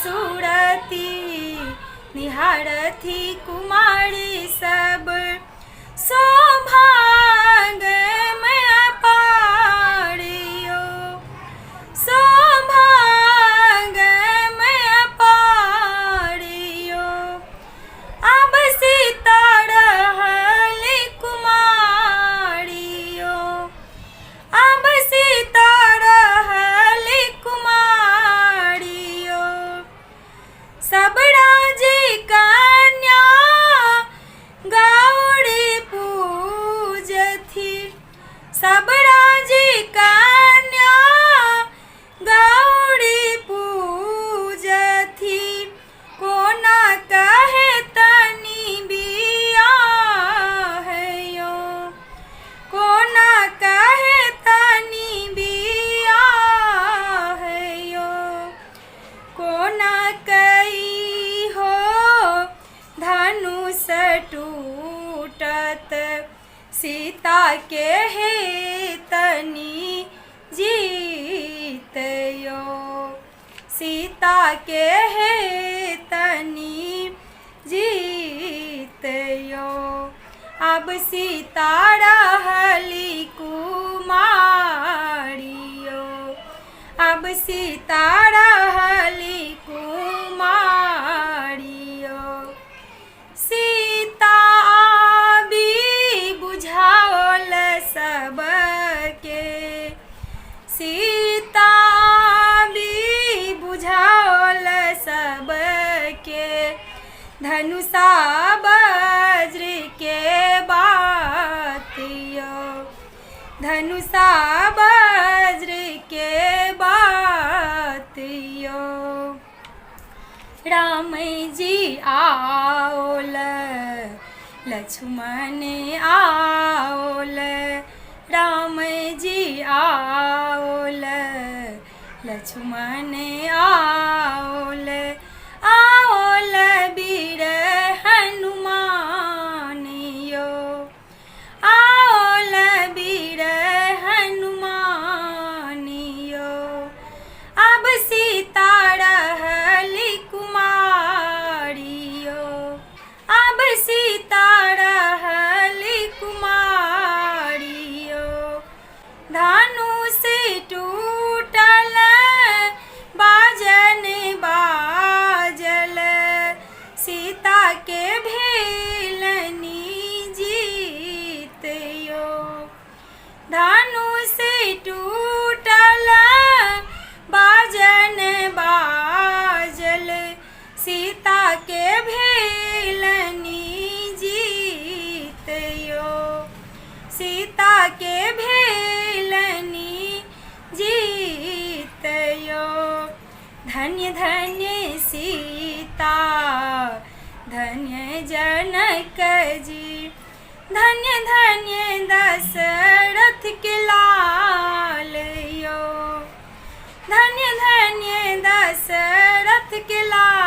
सुरती निहारथी कुमारी सब सौभाग्यमय पारियो सौभाग्यमय पारियो। अब सीता रहली कुमारियो अब सीता रहली कुमारियो। सब राजी कन्या गौरी पूजथी सब राजी कन्या गौरी पूजथी। कोना कहे तनी बियाह यो कोना कहे तनी बियाह यो। कोना कई हो धनुष टूटत सीता के हे तनी जीत यो सीता के हे तनी जीत यो। अब सीता रहली कुमारियो अब सीता रहली कुमारियो। सीता आबी बुझाओल सबके सीता आबी बुझाओल सबके धनुषा वज्र के बातियो धनुषा वज्र के बातियो। राम जी आओल लक्ष्मण आओल राम जी आओल लक्ष्मण आओल आओल वीर हनुमान यो आओल वीर हनुमान यो। अब सीता रहली कुमारियो अब सीता रहली कुमारियो। धनुष टूटल बाजन बाजल सीता के भेलनी जीत यो। धनुष टूटल बाजन बाजल सीता के भेलनी जीत यो सीता के भेलनी जीत यो। धन्य धन्य सीता धन्य जनक जी धन्य धन्य दशरथ के लाल यो धन्य धन्य दशरथ के लाल